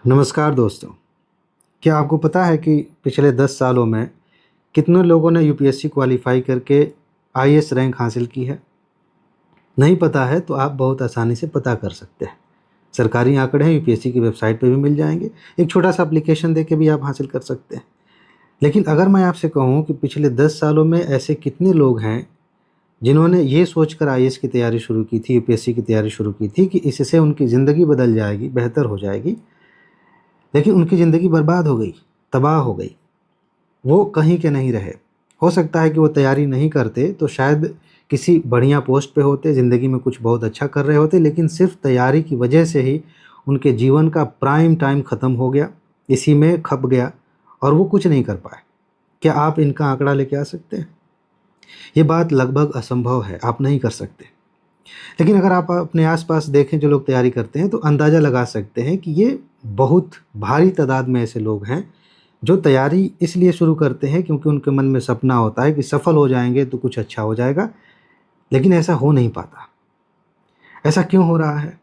नमस्कार दोस्तों। क्या आपको पता है कि पिछले 10 सालों में कितने लोगों ने यूपीएससी क्वालिफ़ाई करके आईएएस रैंक हासिल की है? नहीं पता है तो आप बहुत आसानी से पता कर सकते हैं। सरकारी आंकड़े हैं, यूपीएससी की वेबसाइट पे भी मिल जाएँगे। एक छोटा-सा एप्लीकेशन देके भी आप हासिल कर सकते हैं। लेकिन अगर मैं आपसे कहूँ कि पिछले 10 सालों में ऐसे कितने लोग हैं जिन्होंने ये सोचकर आईएएस की तैयारी शुरू की थी, यूपीएससी की तैयारी शुरू की थी कि इससे उनकी ज़िंदगी बदल जाएगी, बेहतर हो जाएगी, लेकिन उनकी ज़िंदगी बर्बाद हो गई, तबाह हो गई। वो कहीं के नहीं रहे। हो सकता है कि वो तैयारी नहीं करते तो शायद किसी बढ़िया पोस्ट पे होते, ज़िंदगी में कुछ बहुत अच्छा कर रहे होते, लेकिन सिर्फ़ तैयारी की वजह से ही उनके जीवन का प्राइम टाइम ख़त्म हो गया, इसी में खप गया और वो कुछ नहीं कर पाए। क्या आप इनका आंकड़ा लेके आ सकते हैं? ये बात लगभग असंभव है, आप नहीं कर सकते। लेकिन अगर आप अपने आस-पास देखें जो लोग तैयारी करते हैं तो अंदाज़ा लगा सकते हैं कि ये बहुत भारी तादाद में ऐसे लोग हैं जो तैयारी इसलिए शुरू करते हैं क्योंकि उनके मन में सपना होता है कि सफल हो जाएँगे तो कुछ अच्छा हो जाएगा, लेकिन ऐसा हो नहीं पाता। ऐसा क्यों हो रहा है?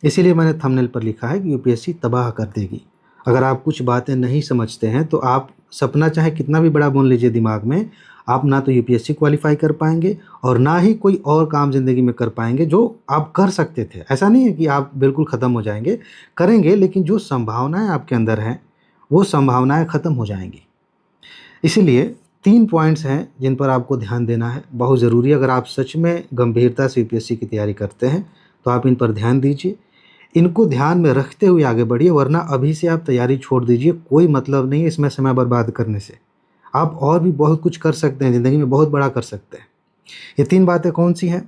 इसीलिए मैंने थंबनेल पर लिखा है कि यूपीएससी तबाह कर देगी। अगर आप कुछ बातें नहीं समझते हैं तो आप सपना चाहे कितना भी बड़ा बुन लीजिए दिमाग में, आप ना तो यूपीएससी क्वालीफाई कर पाएँगे और ना ही कोई और काम ज़िंदगी में कर पाएँगे जो आप कर सकते थे। ऐसा नहीं है कि आप बिल्कुल ख़त्म हो जाएँगे, करेंगे, लेकिन जो संभावनाएँ आपके अंदर हैं, वो संभावनाएँ ख़त्म हो जाएँगी। इसीलिए 3 पॉइंट्स हैं जिन पर आपको ध्यान देना है, बहुत ज़रूरी है। अगर आप सच में गंभीरता से यूपीएससी की तैयारी करते हैं, तो आप इन पर ध्यान दीजिए। इनको ध्यान में रखते हुए आगे बढ़िए, वरना अभी से आप तैयारी छोड़ दीजिए, कोई मतलब नहीं है इसमें समय बर्बाद करने से। आप और भी बहुत कुछ कर सकते हैं, ज़िंदगी में बहुत बड़ा कर सकते हैं। ये 3 बातें कौन-सी हैं?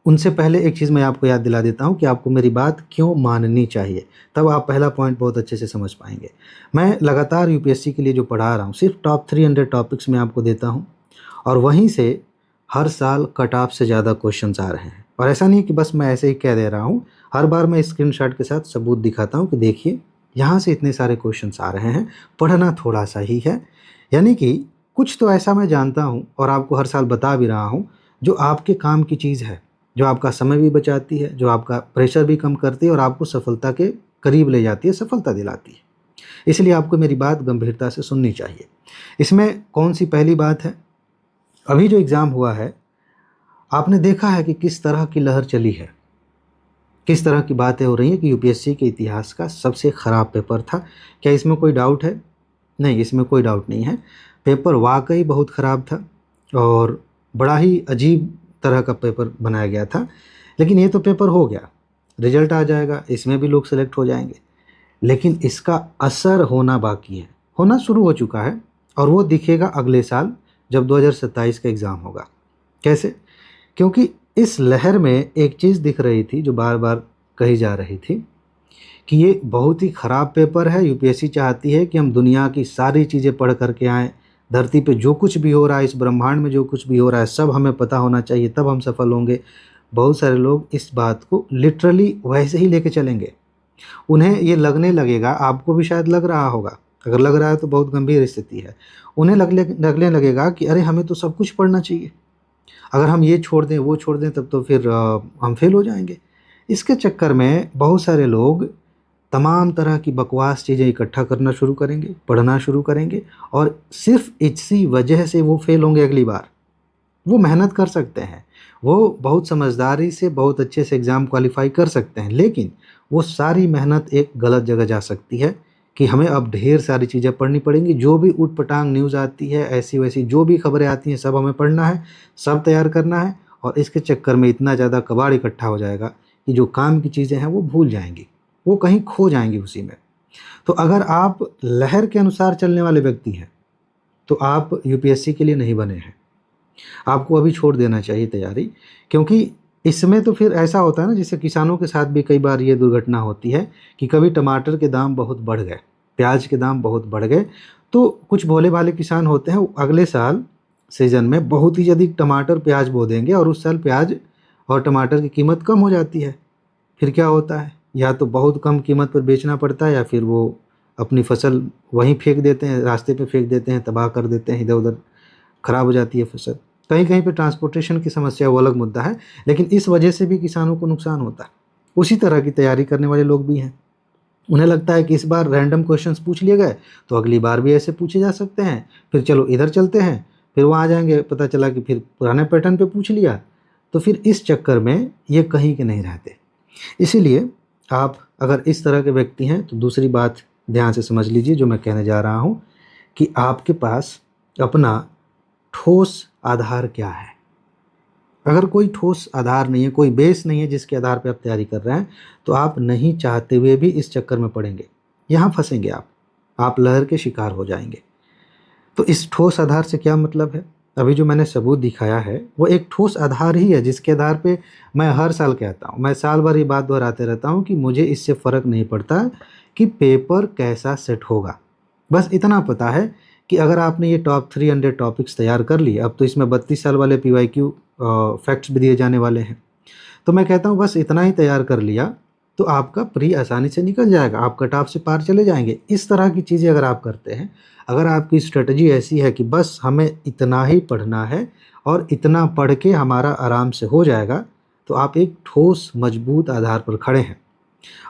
उनसे पहले एक चीज़ मैं आपको याद दिला देता हूँ कि आपको मेरी बात क्यों माननी चाहिए, तब आप पहला पॉइंट बहुत अच्छे से समझ पाएँगे। मैं लगातार यूपीएससी के लिए जो पढ़ा रहा हूँ, सिर्फ़ टॉप 300 टॉपिक्स मैं आपको देता हूँ और वहीं से हर साल कट ऑफ से ज़्यादा क्वेश्चन्स आ रहे हैं। और ऐसा नहीं है कि बस मैं ऐसे ही कह दे रहा हूँ, हर बार मैं स्क्रीनशॉट के साथ सबूत दिखाता हूँ कि देखिए, यहाँ से इतने सारे क्वेश्चन्स आ रहे हैं, पढ़ना थोड़ा-सा ही है। यानी कि कुछ तो ऐसा मैं जानता हूँ और आपको हर साल बता भी रहा हूँ, जो आपके काम की चीज़ है, जो आपका समय भी बचाती है, जो आपका प्रेशर भी कम करती है और आपको सफलता के करीब ले जाती है, सफलता दिलाती है। इसलिए आपको मेरी बात गंभीरता से सुननी चाहिए। इसमें कौन-सी पहली बात है, अभी जो एग्ज़ाम हुआ है, आपने देखा है कि किस तरह की लहर चली है, किस तरह की बातें हो रही हैं कि यूपीएससी के इतिहास का सबसे ख़राब पेपर था। क्या इसमें कोई डाउट है? नहीं, इसमें कोई डाउट नहीं है। पेपर वाक़ई बहुत ख़राब था और बड़ा ही अजीब तरह का पेपर बनाया गया था। लेकिन ये तो पेपर हो गया, रिज़ल्ट आ जाएगा, इसमें भी लोग सेलेक्ट हो जाएँगे। लेकिन इसका असर होना बाकी है, होना शुरू हो चुका है और वो दिखेगा अगले साल जब 2027 का एग्ज़ाम होगा। कैसे? क्योंकि इस लहर में एक चीज़ दिख रही थी जो बार-बार कही जा रही थी कि ये बहुत ही ख़राब पेपर है, यूपीएससी चाहती है कि हम दुनिया की सारी चीज़ें पढ़ कर के आएँ, धरती पे जो कुछ भी हो रहा है, इस ब्रह्मांड में जो कुछ भी हो रहा है, सब हमें पता होना चाहिए, तब हम सफल होंगे। बहुत सारे लोग इस बात को लिटरली वैसे ही लेके चलेंगे। उन्हें ये लगने लगेगा, आपको भी शायद लग रहा होगा, अगर लग रहा है तो बहुत गंभीर स्थिति है। उन्हें लगने लगेगा कि अरे! हमें तो सब कुछ पढ़ना चाहिए। अगर हम ये छोड़ दें, वो छोड़ दें तब तो फिर हम फ़ेल हो जाएँगे। इसके चक्कर में बहुत सारे लोग तमाम तरह की बकवास चीज़ें इकट्ठा करना शुरू करेंगे, पढ़ना शुरू करेंगे और सिर्फ़ इसी वजह से वो फ़ेल होंगे अगली बार। वो मेहनत कर सकते हैं, वो बहुत समझदारी से बहुत अच्छे से एग्ज़ाम क्वालीफ़ाई कर सकते हैं, लेकिन वो सारी मेहनत एक गलत जगह जा सकती है कि हमें अब ढेर सारी चीज़ें पढ़नी पड़ेंगी। जो भी ऊट-पटांग न्यूज़ आती है, ऐसी-वैसी जो भी खबरें आती हैं, सब हमें पढ़ना है, सब तैयार करना है और इसके चक्कर में इतना ज़्यादा कबाड़ इकट्ठा हो जाएगा कि जो काम की चीज़ें हैं, वो भूल जाएँगी, वो कहीं खो जाएँगी उसी में। तो अगर आप लहर के अनुसार चलने वाले व्यक्ति हैं, तो आप यूपीएससी के लिए नहीं बने हैं। आपको अभी छोड़ देना चाहिए तैयारी, क्योंकि इसमें तो फिर ऐसा होता है ना, जैसे किसानों के साथ भी कई बार ये दुर्घटना होती है कि कभी टमाटर के दाम बहुत बढ़ गए, प्याज के दाम बहुत बढ़ गए, तो कुछ भोले-भाले किसान होते हैं, वो अगले साल सीज़न में बहुत ही अधिक टमाटर, प्याज बो देंगे और उस साल प्याज और टमाटर की कीमत कम हो जाती है। फिर क्या होता है, या तो बहुत कम कीमत पर बेचना पड़ता है या फिर वो अपनी फसल वहीं फेंक देते हैं, रास्ते पे फेंक देते हैं, तबाह कर देते हैं, इधर-उधर खराब हो जाती है फसल। कहीं-कहीं पे ट्रांसपोर्टेशन की समस्या वो अलग मुद्दा है, लेकिन इस वजह से भी किसानों को नुकसान होता है। उसी तरह की तैयारी करने वाले लोग भी हैं। उन्हें लगता है कि इस बार रैंडम क्वेश्चंस पूछ लिए गए तो अगली बार भी ऐसे पूछे जा सकते हैं, फिर चलो इधर चलते हैं, फिर वहाँ जाएंगे, पता चला कि फिर पुराने पैटर्न पे पूछ लिया। तो फिर इस चक्कर में ये कहीं के नहीं रहते। इसीलिए आप अगर इस तरह के व्यक्ति हैं तो दूसरी बात ध्यान से समझ लीजिए जो मैं कहने जा रहा हूँ, कि आपके पास अपना ठोस आधार क्या है। अगर कोई ठोस आधार नहीं है, कोई बेस नहीं है जिसके आधार पे आप तैयारी कर रहे हैं, तो आप नहीं चाहते हुए भी इस चक्कर में पड़ेंगे, यहाँ फंसेंगे आप लहर के शिकार हो जाएंगे। तो इस ठोस आधार से क्या मतलब है? अभी जो मैंने सबूत दिखाया है वो एक ठोस आधार ही है, जिसके आधार पे मैं हर साल कहता हूँ, मैं साल भर ये बात दोहराते रहता हूँ कि मुझे इससे फ़र्क नहीं पड़ता कि पेपर कैसा सेट होगा। बस इतना पता है कि अगर आपने ये टॉप 300 टॉपिक्स तैयार कर लिए, अब तो इसमें 32 साल वाले PYQ फैक्ट्स भी दिए जाने वाले हैं, तो मैं कहता हूँ बस इतना ही तैयार कर लिया तो आपका प्री आसानी से निकल जाएगा, आप कट ऑफ से पार चले जाएंगे। इस तरह की चीज़ें अगर आप करते हैं, अगर आपकी स्ट्रेटजी ऐसी है कि बस हमें इतना ही पढ़ना है और इतना पढ़ के हमारा आराम से हो जाएगा, तो आप एक ठोस मजबूत आधार पर खड़े हैं।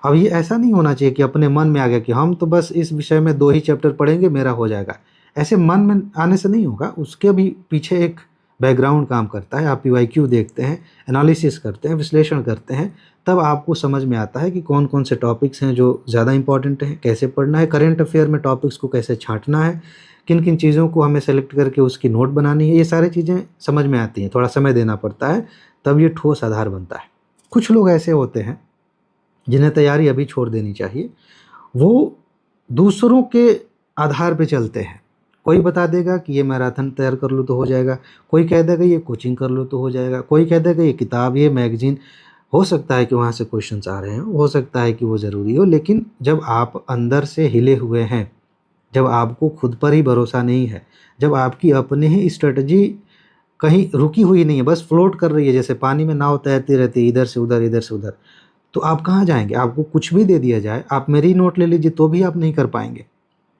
अब ये ऐसा नहीं होना चाहिए कि अपने मन में आ गया कि हम तो बस इस विषय में 2 ही चैप्टर पढ़ेंगे, मेरा हो जाएगा। ऐसे मन में आने से नहीं होगा, उसके भी पीछे एक बैकग्राउंड काम करता है। आप PYQ देखते हैं, एनालिसिस करते हैं, विश्लेषण करते हैं, तब आपको समझ में आता है कि कौन कौन से टॉपिक्स हैं जो ज़्यादा इंपॉर्टेंट हैं, कैसे पढ़ना है, करंट अफेयर में टॉपिक्स को कैसे छाँटना है, किन किन चीज़ों को हमें सेलेक्ट करके उसकी नोट बनानी है, ये सारी चीज़ें समझ में आती हैं। थोड़ा समय देना पड़ता है, तब ये ठोस आधार बनता है। कुछ लोग ऐसे होते हैं जिन्हें तैयारी अभी छोड़ देनी चाहिए, वो दूसरों के आधार पे चलते हैं। कोई बता देगा कि ये मैराथन तैयार कर लो तो हो जाएगा, कोई कह देगा ये कोचिंग कर लो तो हो जाएगा, कोई कह देगा ये किताब, ये मैगजीन, हो सकता है कि वहाँ से क्वेश्चंस आ रहे हैं, हो सकता है कि वो ज़रूरी हो, लेकिन जब आप अंदर से हिले हुए हैं, जब आपको खुद पर ही भरोसा नहीं है, जब आपकी अपने ही स्ट्रेटजी कहीं रुकी हुई नहीं है, बस फ्लोट कर रही है, जैसे पानी में नाव तैरती रहती है इधर से उधर इधर से उधर, तो आप कहाँ जाएंगे? आपको कुछ भी दे दिया जाए, आप मेरी नोट ले लीजिए तो भी आप नहीं कर पाएंगे,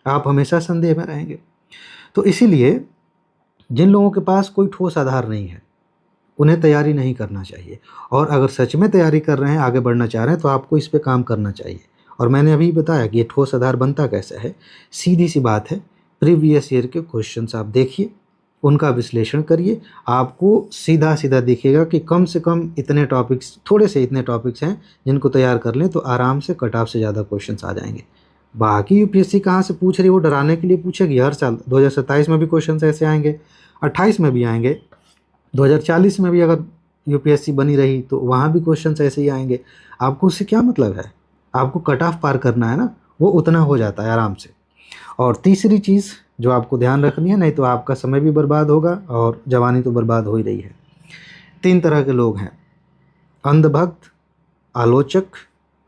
आप हमेशा संदेह में रहेंगे। तो इसीलिए जिन लोगों के पास कोई ठोस आधार नहीं है, उन्हें तैयारी नहीं करना चाहिए। और अगर सच में तैयारी कर रहे हैं, आगे बढ़ना चाह रहे हैं, तो आपको इस पे काम करना चाहिए। और मैंने अभी बताया कि ये ठोस आधार बनता कैसे है। सीधी सी बात है, प्रीवियस ईयर के क्वेश्चंस आप देखिए, उनका विश्लेषण करिए, आपको सीधा सीधा दिखेगा कि कम से कम इतने टॉपिक्स, थोड़े से इतने टॉपिक्स हैं जिनको तैयार कर लें तो आराम से कट ऑफ से ज़्यादा क्वेश्चंस आ जाएंगे। बाकी यूपीएससी कहाँ से पूछ रही है, वो डराने के लिए पूछेगी। हर साल 2027 में भी क्वेश्चंस ऐसे आएंगे, 28 में भी आएंगे, 2040 में भी अगर यूपीएससी बनी रही तो वहाँ भी क्वेश्चंस ऐसे ही आएंगे। आपको उससे क्या मतलब है? आपको कट ऑफ पार करना है ना, वो उतना हो जाता है आराम से। और तीसरी चीज़ जो आपको ध्यान रखनी है, नहीं तो आपका समय भी बर्बाद होगा और जवानी तो बर्बाद हो ही रही है। 3 तरह के लोग हैं, अंधभक्त, आलोचक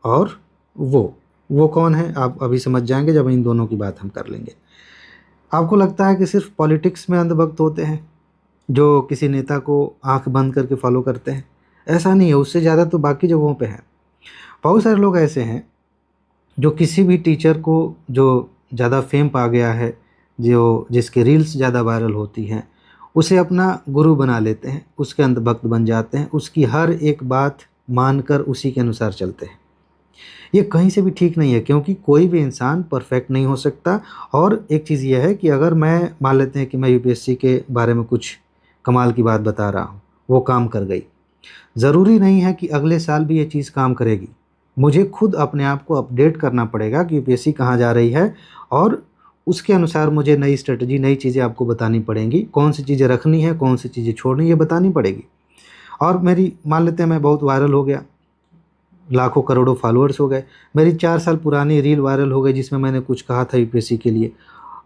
और वो कौन है आप अभी समझ जाएंगे जब इन दोनों की बात हम कर लेंगे। आपको लगता है कि सिर्फ पॉलिटिक्स में अंधभक्त होते हैं जो किसी नेता को आंख बंद करके फॉलो करते हैं? ऐसा नहीं है, उससे ज़्यादा तो बाकी जगहों पे है। बहुत सारे लोग ऐसे हैं जो किसी भी टीचर को जो ज़्यादा फेम पा गया है, जो जिसके रील्स ज़्यादा वायरल होती हैं, उसे अपना गुरु बना लेते हैं, उसके अंधभक्त बन जाते हैं, उसकी हर एक बात मानकर उसी के अनुसार चलते हैं। ये कहीं से भी ठीक नहीं है, क्योंकि कोई भी इंसान परफेक्ट नहीं हो सकता। और एक चीज़ ये है कि अगर मैं मान लेते हैं कि मैं यूपीएससी के बारे में कुछ कमाल की बात बता रहा हूँ, वो काम कर गई, ज़रूरी नहीं है कि अगले साल भी ये चीज़ काम करेगी। मुझे खुद अपने आप को अपडेट करना पड़ेगा कि यूपीएससी कहाँ जा रही है, और उसके अनुसार मुझे नई स्ट्रेटजी, नई चीज़ें आपको बतानी पड़ेंगी, कौन सी चीज़ें रखनी है, कौन सी चीज़ें छोड़नी है, बतानी पड़ेगी। और मेरी मान लेते हैं मैं बहुत वायरल हो गया, लाखों करोड़ों फॉलोअर्स हो गए, मेरी 4 साल पुरानी रील वायरल हो गई जिसमें मैंने कुछ कहा था यूपीएससी के लिए,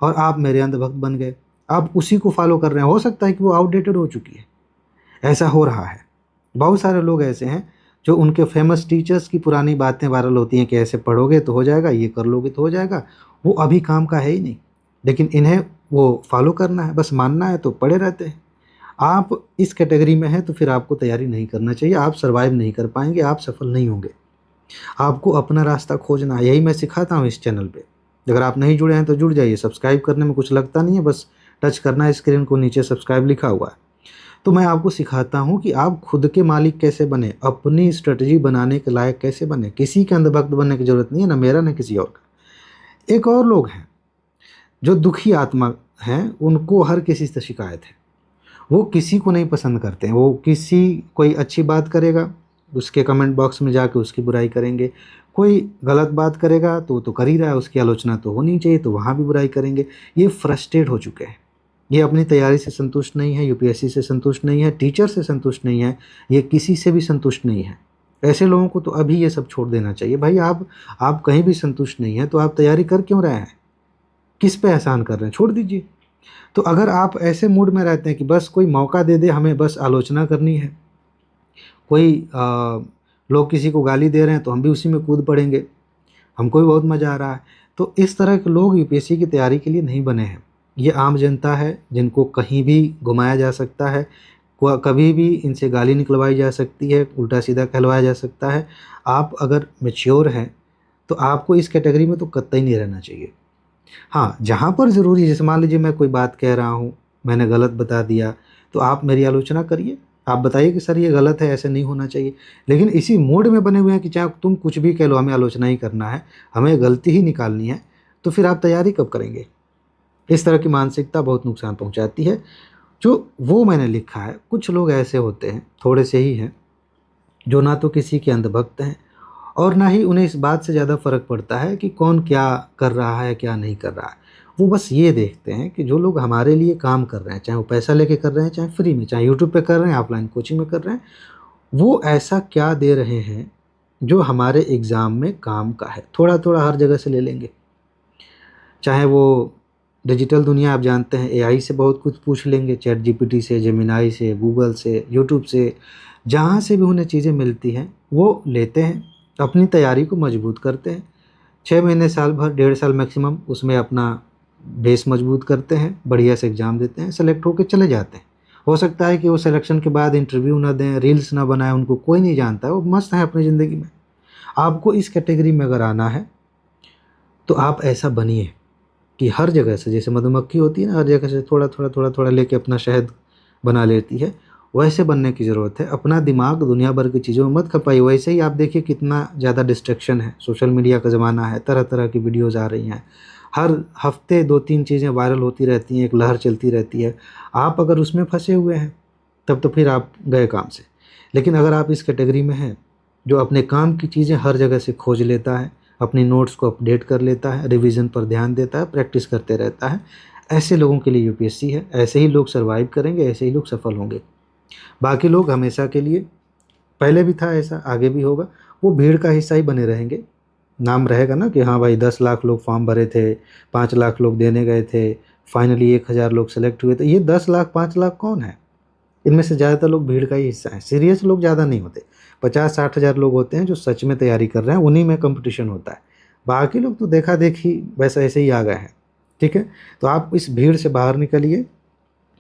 और आप मेरे अंधभक्त बन गए, आप उसी को फॉलो कर रहे हैं। हो सकता है कि वो आउटडेटेड हो चुकी है, ऐसा हो रहा है। बहुत सारे लोग ऐसे हैं जो उनके फेमस टीचर्स की पुरानी बातें वायरल होती हैं कि ऐसे पढ़ोगे तो हो जाएगा, ये कर लोगे तो हो जाएगा, वो अभी काम का है ही नहीं, लेकिन इन्हें वो फॉलो करना है, बस मानना है, तो पढ़े रहते हैं। आप इस कैटेगरी में हैं तो फिर आपको तैयारी नहीं करना चाहिए, आप सर्वाइव नहीं कर पाएंगे, आप सफल नहीं होंगे। आपको अपना रास्ता खोजना है, यही मैं सिखाता हूँ इस चैनल पे। अगर आप नहीं जुड़े हैं तो जुड़ जाइए, सब्सक्राइब करने में कुछ लगता नहीं है, बस टच करना है स्क्रीन को, नीचे सब्सक्राइब लिखा हुआ है। तो मैं आपको सिखाता हूँ कि आप खुद के मालिक कैसे बने, अपनी स्ट्रेटजी बनाने के लायक कैसे बने। किसी के अंधभक्त बनने की ज़रूरत नहीं है, ना मेरा ना किसी और का। एक और लोग हैं जो दुखी आत्मा हैं, उनको हर किसी से शिकायत है। वो किसी को नहीं पसंद करते हैं। वो किसी कोई अच्छी बात करेगा, उसके कमेंट बॉक्स में जाके उसकी बुराई करेंगे। कोई गलत बात करेगा तो वो तो कर ही रहा है, उसकी आलोचना तो होनी चाहिए, तो वहाँ भी बुराई करेंगे। ये फ्रस्ट्रेट हो चुके हैं। ये अपनी तैयारी से संतुष्ट नहीं है, यूपीएससी से संतुष्ट नहीं है, टीचर से संतुष्ट नहीं है, ये किसी से भी संतुष्ट नहीं है। ऐसे लोगों को तो अभी ये सब छोड़ देना चाहिए। भाई आप कहीं भी संतुष्ट नहीं है तो आप तैयारी कर क्यों रहे हैं? किस पे एहसान कर रहे हैं? छोड़ दीजिए। तो अगर आप ऐसे मूड में रहते हैं कि बस कोई मौका दे दे, हमें बस आलोचना करनी है, कोई लोग किसी को गाली दे रहे हैं तो हम भी उसी में कूद पड़ेंगे, हमको भी बहुत मज़ा आ रहा है, तो इस तरह के लोग यूपीएससी की तैयारी के लिए नहीं बने हैं। ये आम जनता है जिनको कहीं भी घुमाया जा सकता है, कभी भी इनसे गाली निकलवाई जा सकती है, उल्टा सीधा कहलवाया जा सकता है। आप अगर मैच्योर हैं तो आपको इस कैटेगरी में तो कतई नहीं रहना चाहिए। हाँ, जहाँ पर ज़रूरी है, जैसे मान लीजिए मैं कोई बात कह रहा हूँ, मैंने गलत बता दिया, तो आप मेरी आलोचना करिए, आप बताइए कि सर ये गलत है, ऐसे नहीं होना चाहिए। लेकिन इसी मोड में बने हुए हैं कि चाहे तुम कुछ भी कह लो, हमें आलोचना ही करना है, हमें गलती ही निकालनी है, तो फिर आप तैयारी कब करेंगे? इस तरह की मानसिकता बहुत नुकसान पहुँचाती है। जो वो मैंने लिखा है, कुछ लोग ऐसे होते हैं, थोड़े से ही हैं, जो ना तो किसी के अंधभक्त हैं और ना ही उन्हें इस बात से ज़्यादा फ़र्क पड़ता है कि कौन क्या कर रहा है, क्या नहीं कर रहा है। वो बस ये देखते हैं कि जो लोग हमारे लिए काम कर रहे हैं, चाहे वो पैसा लेके कर रहे हैं, चाहे फ्री में, चाहे यूट्यूब पे कर रहे हैं, ऑफलाइन कोचिंग में कर रहे हैं, वो ऐसा क्या दे रहे हैं जो हमारे एग्ज़ाम में काम का है। थोड़ा-थोड़ा हर जगह से ले लेंगे। चाहे वो डिजिटल दुनिया, आप जानते हैं, एआई से बहुत कुछ पूछ लेंगे, चैट जीपीटी से, जेमिनी से, गूगल से, यूट्यूब से, जहाँ से भी उन्हें चीज़ें मिलती हैं वो लेते हैं, अपनी तैयारी को मजबूत करते हैं। 6 महीने, साल भर, 1.5 साल मैक्सिमम उसमें अपना बेस मजबूत करते हैं, बढ़िया से एग्ज़ाम देते हैं, सेलेक्ट होकर चले जाते हैं। हो सकता है कि वो सिलेक्शन के बाद इंटरव्यू ना दें, रील्स ना बनाएं, उनको कोई नहीं जानता है, वो मस्त हैं अपनी ज़िंदगी में। आपको इस कैटेगरी में अगर आना है तो आप ऐसा बनिए कि हर जगह से, जैसे मधुमक्खी होती है ना, हर जगह से थोड़ा-थोड़ा लेके अपना शहद बना लेती है, वैसे बनने की ज़रूरत है। अपना दिमाग दुनिया भर की चीज़ों में मत खपाइए। वैसे ही आप देखिए कितना ज़्यादा डिस्ट्रैक्शन है, सोशल मीडिया का ज़माना है, तरह-तरह की वीडियोज़ आ रही हैं। हर हफ्ते 2-3 चीज़ें वायरल होती रहती हैं, एक लहर चलती रहती है। आप अगर उसमें फँसे हुए हैं, तब तो फिर आप गए काम से। लेकिन अगर आप इस कैटेगरी में हैं, जो अपने काम की चीज़ें हर जगह से खोज लेता है, अपनी नोट्स को अपडेट कर लेता है, रिवीजन पर ध्यान देता है, प्रैक्टिस करते रहता है, ऐसे लोगों के लिए यूपीएससी है। ऐसे ही लोग सर्वाइव करेंगे, ऐसे ही लोग सफल होंगे। बाकी लोग हमेशा के लिए, पहले भी था ऐसा, आगे भी होगा, वो भीड़ का हिस्सा ही बने रहेंगे। नाम रहेगा ना कि हाँ भाई 10 लाख लोग फॉर्म भरे थे, 5 लाख लोग देने गए थे, फाइनली 1000 लोग सेलेक्ट हुए थे। ये 10 लाख 5 लाख कौन है? इनमें से ज़्यादातर लोग भीड़ का ही हिस्सा हैं। सीरियस लोग ज़्यादा नहीं होते। 50-60 हज़ार लोग होते हैं जो सच में तैयारी कर रहे हैं, उन्हीं में कंपटीशन होता है। बाकी लोग तो देखा-देखी बस ऐसे ही आ गए हैं। ठीक है? तो आप इस भीड़ से बाहर निकलिए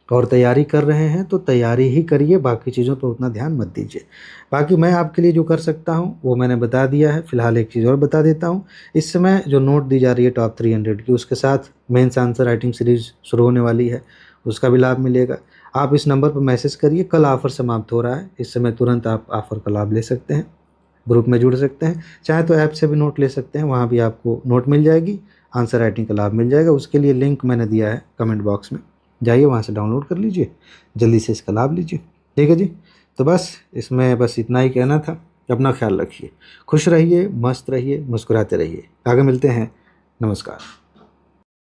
और तैयारी कर रहे हैं तो तैयारी ही करिए, बाकी चीज़ों पर उतना ध्यान मत दीजिए। बाकी मैं आपके लिए जो कर सकता हूँ वो मैंने बता दिया है। फ़िलहाल एक चीज़ और बता देता हूँ, इस समय जो नोट दी जा रही है टॉप 300 की, उसके साथ मेंस आंसर राइटिंग सीरीज़ शुरू होने वाली है, उसका भी लाभ मिलेगा। आप इस नंबर पर मैसेज करिए, कल ऑफ़र समाप्त हो रहा है, इस समय तुरंत आप ऑफ़र का लाभ ले सकते हैं, ग्रुप में जुड़ सकते हैं। चाहे तो ऐप से भी नोट ले सकते हैं, वहाँ भी आपको नोट मिल जाएगी, आंसर राइटिंग का लाभ मिल जाएगा। उसके लिए लिंक मैंने दिया है कमेंट बॉक्स में, जाइए वहाँ से डाउनलोड कर लीजिए, जल्दी से इसका लाभ लीजिए। ठीक है जी? तो बस इतना ही कहना था। अपना ख्याल रखिए, खुश रहिए, मस्त रहिए, मुस्कुराते रहिए। आगे मिलते हैं। नमस्कार।